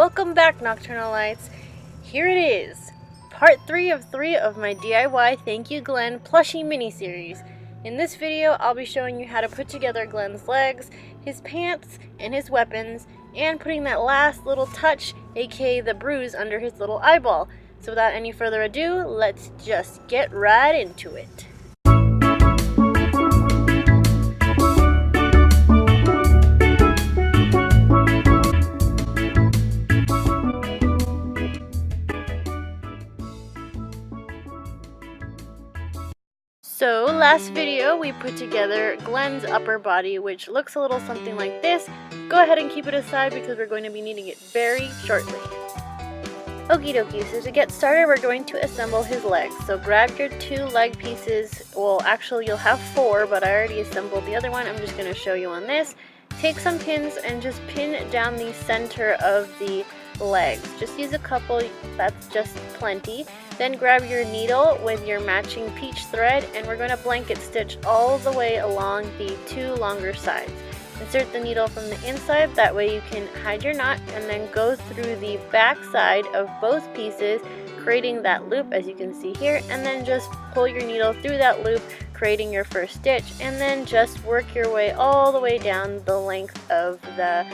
Welcome back, Nokturnalites. Here it is, part 3 of 3 of my DIY Thank You Glenn plushie mini-series. In this video, I'll be showing you how to put together Glenn's legs, his pants, and his weapons, and putting that last little touch, aka the bruise, under his little eyeball. So without any further ado, let's just get right into it. So last video we put together Glenn's upper body, which looks a little something like this. Go ahead and keep it aside because we're going to be needing it very shortly. Okie dokie, so to get started we're going to assemble his legs. So grab your 2 leg pieces. Well, actually you'll have 4, but I already assembled the other one. I'm just going to show you on this. Take some pins and just pin down the center of the legs. Just use a couple, that's just plenty. Then grab your needle with your matching peach thread and we're going to blanket stitch all the way along the 2 longer sides. Insert the needle from the inside, that way you can hide your knot, and then go through the back side of both pieces, creating that loop as you can see here, and then just pull your needle through that loop, creating your first stitch, and then just work your way all the way down the length of the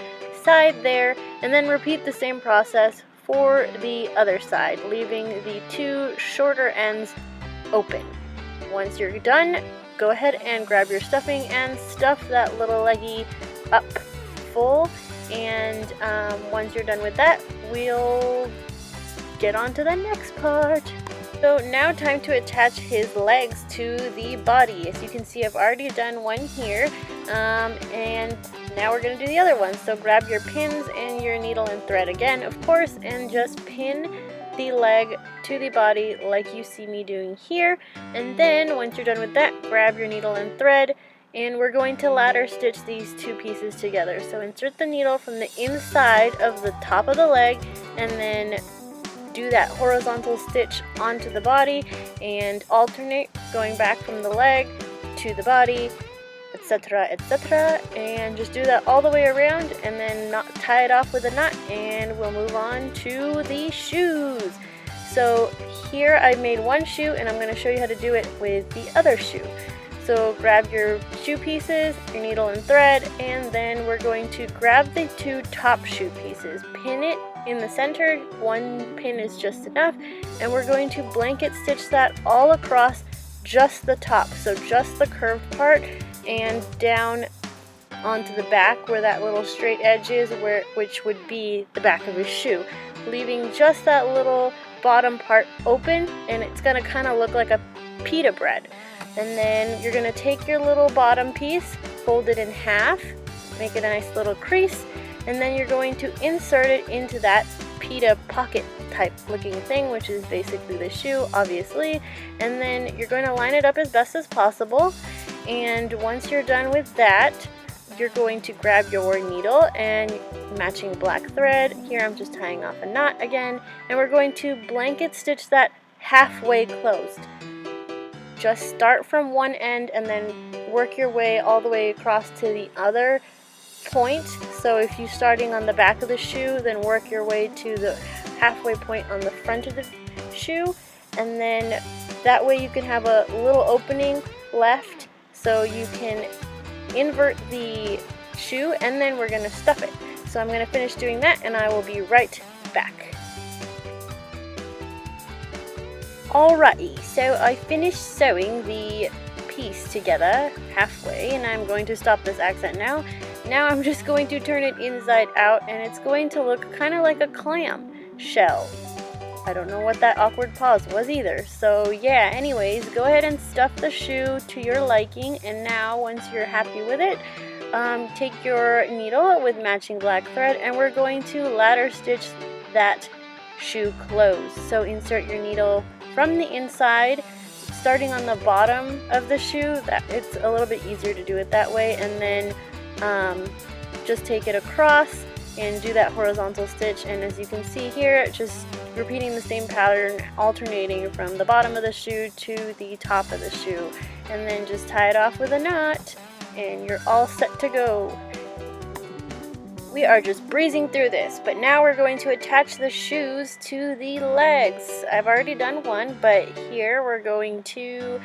side there, and then repeat the same process for the other side, leaving the 2 shorter ends open. Once you're done, go ahead and grab your stuffing and stuff that little leggy up full, and once you're done with that, we'll get on to the next part. So now time to attach his legs to the body. As you can see, I've already done one here, and now we're going to do the other one. So grab your pins and your needle and thread again, of course, and just pin the leg to the body like you see me doing here. And then once you're done with that, grab your needle and thread, and we're going to ladder stitch these 2 pieces together. So insert the needle from the inside of the top of the leg and then do that horizontal stitch onto the body and alternate going back from the leg to the body, etc, etc, and just do that all the way around and then tie it off with a knot, and we'll move on to the shoes. So here I made one shoe and I'm going to show you how to do it with the other shoe. So grab your shoe pieces, your needle and thread, and then we're going to grab the 2 top shoe pieces, pin it in the center, 1 pin is just enough, and we're going to blanket stitch that all across just the top, so just the curved part, and down onto the back where that little straight edge is, which would be the back of his shoe, leaving just that little bottom part open, and it's going to kind of look like a pita bread. And then you're going to take your little bottom piece, fold it in half, make it a nice little crease, and then you're going to insert it into that pita pocket type looking thing, which is basically the shoe, obviously. And then you're going to line it up as best as possible, and once you're done with that, you're going to grab your needle and matching black thread. Here I'm just tying off a knot again, and we're going to blanket stitch that halfway closed. Just start from one end and then work your way all the way across to the other point. So if you're starting on the back of the shoe, then work your way to the halfway point on the front of the shoe, and then that way you can have a little opening left so you can invert the shoe, and then we're going to stuff it. So I'm going to finish doing that and I will be right back. Alrighty, so I finished sewing the piece together halfway, and I'm going to stop this accent now. Now I'm just going to turn it inside out, and it's going to look kind of like a clam shell. I don't know what that awkward pause was either. So yeah, anyways, go ahead and stuff the shoe to your liking, and now once you're happy with it, take your needle with matching black thread, and we're going to ladder stitch that shoe closed. So insert your needle from the inside, starting on the bottom of the shoe. That it's a little bit easier to do it that way, and then just take it across and do that horizontal stitch. And as you can see here, just repeating the same pattern, alternating from the bottom of the shoe to the top of the shoe, and then just tie it off with a knot and you're all set to go. we are just breezing through this. But now we're going to attach the shoes to the legs. I've already done one, but here we're going to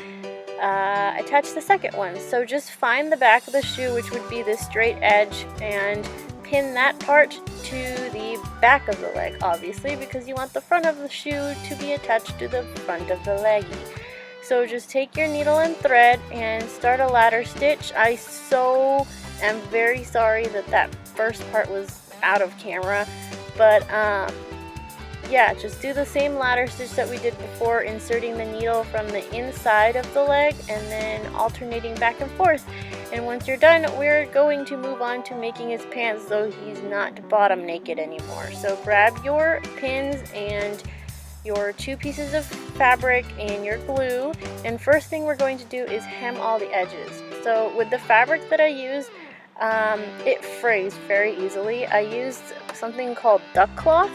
attach the second one. So just find the back of the shoe, which would be the straight edge, and pin that part to the back of the leg, obviously, because you want the front of the shoe to be attached to the front of the leggy. So just take your needle and thread and start a ladder stitch. I so am very sorry that that first part was out of camera, but yeah, just do the same ladder stitch that we did before, inserting the needle from the inside of the leg and then alternating back and forth. And once you're done, we're going to move on to making his pants so he's not bottom naked anymore. So grab your pins and your 2 pieces of fabric and your glue, and first thing we're going to do is hem all the edges. So with the fabric that I used, it frays very easily. I used something called duck cloth.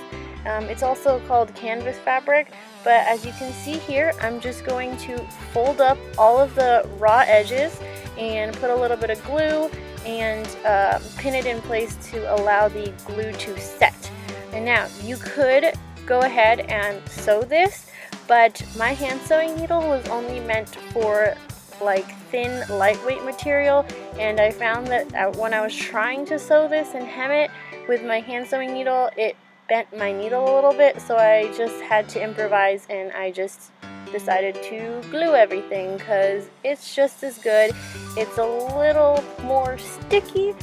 It's also called canvas fabric, but as you can see here, I'm just going to fold up all of the raw edges and put a little bit of glue and pin it in place to allow the glue to set. And now you could go ahead and sew this, but my hand sewing needle was only meant for like thin, lightweight material, and I found that when I was trying to sew this and hem it with my hand sewing needle, it bent my needle a little bit, so I just had to improvise, and I just decided to glue everything because it's just as good. It's a little more sticky,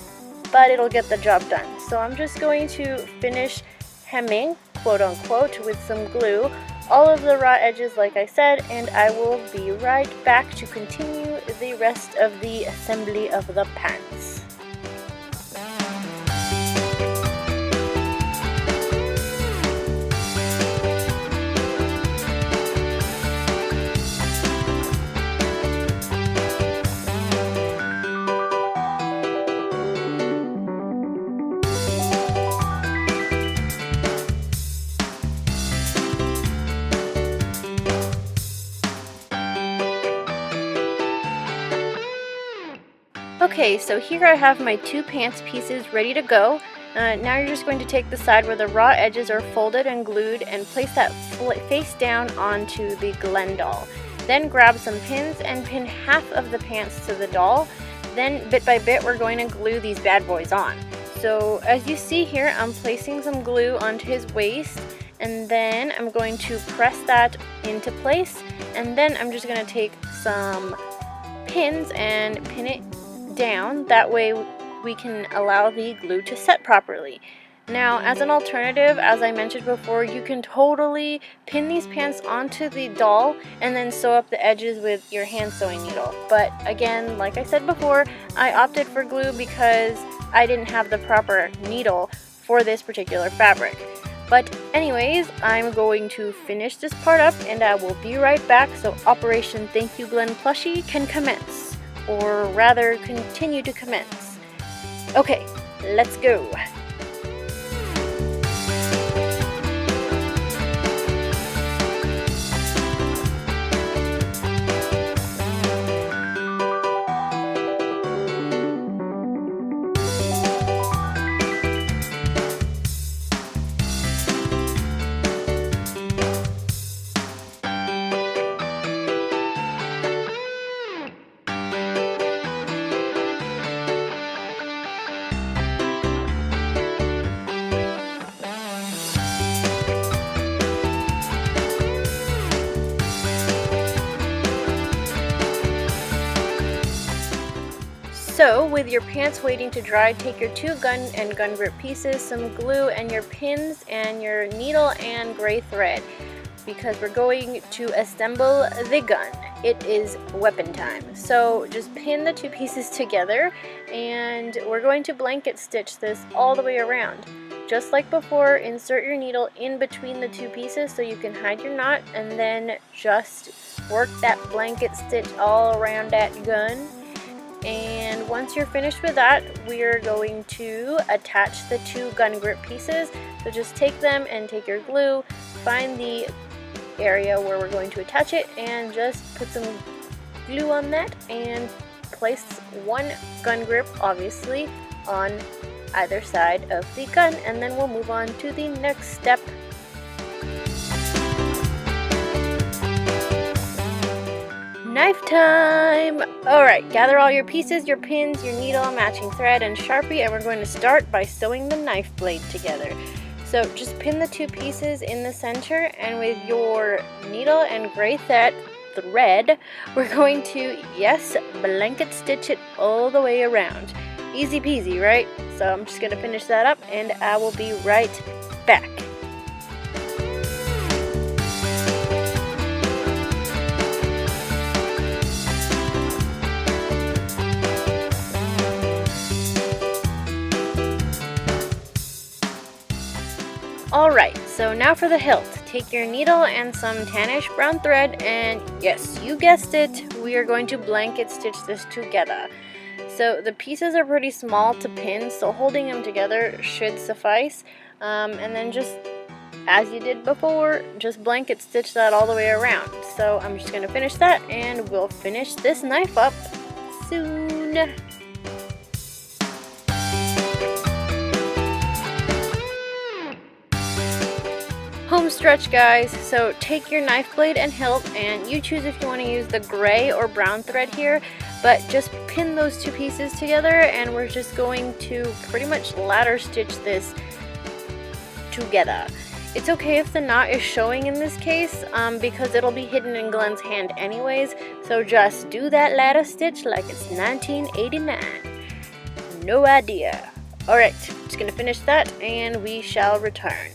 but it'll get the job done. So I'm just going to finish hemming, quote unquote, with some glue all of the raw edges like I said, and I will be right back to continue the rest of the assembly of the pants. Okay, so here I have my 2 pants pieces ready to go. Now you're just going to take the side where the raw edges are folded and glued and place that face down onto the Glen doll. Then grab some pins and pin half of the pants to the doll. Then bit by bit we're going to glue these bad boys on. So as you see here, I'm placing some glue onto his waist, and then I'm going to press that into place, and then I'm just going to take some pins and pin it down. That way we can allow the glue to set properly. Now, as an alternative, as I mentioned before, you can totally pin these pants onto the doll and then sew up the edges with your hand sewing needle. But again, like I said before, I opted for glue because I didn't have the proper needle for this particular fabric. But anyways, I'm going to finish this part up and I will be right back so Operation Thank You Glen Plushie can commence. Or rather, continue to commence. Okay, let's go. So, with your pants waiting to dry, take your 2 gun and gun grip pieces, some glue, and your pins and your needle and gray thread, because we're going to assemble the gun. It is weapon time. So just pin the 2 pieces together, and we're going to blanket stitch this all the way around. Just like before, insert your needle in between the 2 pieces so you can hide your knot, and then just work that blanket stitch all around that gun. And once you're finished with that, we're going to attach the 2 gun grip pieces. So just take them and take your glue, find the area where we're going to attach it, and just put some glue on that and place 1 gun grip, obviously, on either side of the gun, and then we'll move on to the next step. Knife time! Alright, gather all your pieces, your pins, your needle, matching thread, and Sharpie, and we're going to start by sewing the knife blade together. So just pin the two pieces in the center, and with your needle and gray thread, we're going to, yes, blanket stitch it all the way around. Easy peasy, right? So I'm just going to finish that up, and I will be right back. Alright, so now for the hilt. Take your needle and some tannish brown thread, and yes, you guessed it, we are going to blanket stitch this together. So the pieces are pretty small to pin, so holding them together should suffice. And then just, as you did before, just blanket stitch that all the way around. So I'm just going to finish that, and we'll finish this knife up soon. Home stretch, guys. So take your knife blade and hilt, and you choose if you want to use the gray or brown thread here, but just pin those two pieces together, and we're just going to pretty much ladder stitch this together. It's okay if the knot is showing in this case, because it'll be hidden in Glenn's hand anyways, so just do that ladder stitch like it's 1989. No idea. Alright, just gonna finish that, and we shall return.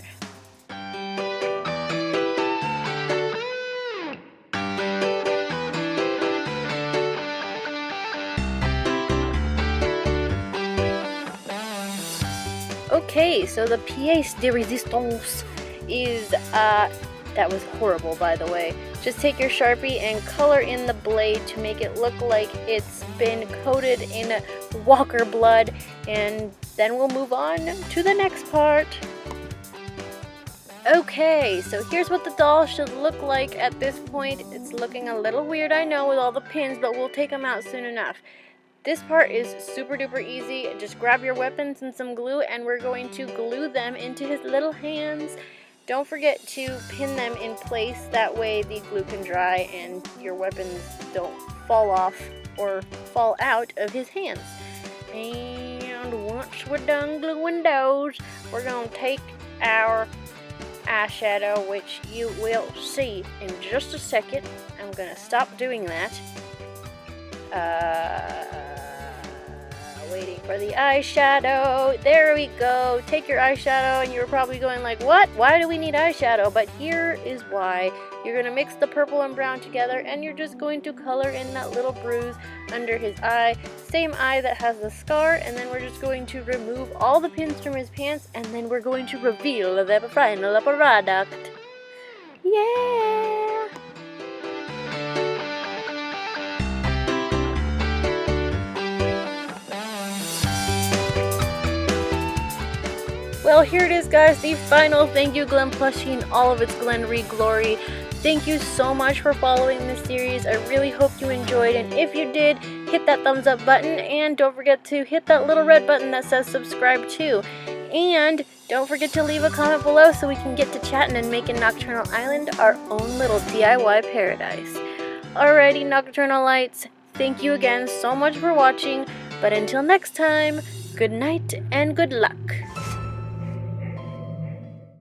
Okay, so the pièce de résistance is, that was horrible, by the way. Just take your Sharpie and color in the blade to make it look like it's been coated in walker blood, and then we'll move on to the next part. Okay, so here's what the doll should look like at this point. It's looking a little weird, I know, with all the pins, but we'll take them out soon enough. This part is super duper easy. Just grab your weapons and some glue, and we're going to glue them into his little hands. Don't forget to pin them in place, that way the glue can dry and your weapons don't fall off or fall out of his hands. And once we're done gluing those, we're going to take our eyeshadow, which you will see in just a second. I'm going to stop doing that. Waiting for the eyeshadow. There we go. Take your eyeshadow, and you're probably going like, what? Why do we need eyeshadow? But here is why. You're going to mix the purple and brown together, and you're just going to color in that little bruise under his eye. Same eye that has the scar, and then we're just going to remove all the pins from his pants, and then we're going to reveal the final product. Yeah! Well, here it is, guys, the final Thank You Glenn plushie in all of its Glenn glory. Thank you so much for following this series. I really hope you enjoyed, and if you did, hit that thumbs up button, and don't forget to hit that little red button that says subscribe too. And don't forget to leave a comment below so we can get to chatting and making Nocturnal Island our own little DIY paradise. Alrighty, Nokturnalites, thank you again so much for watching, but until next time, good night and good luck.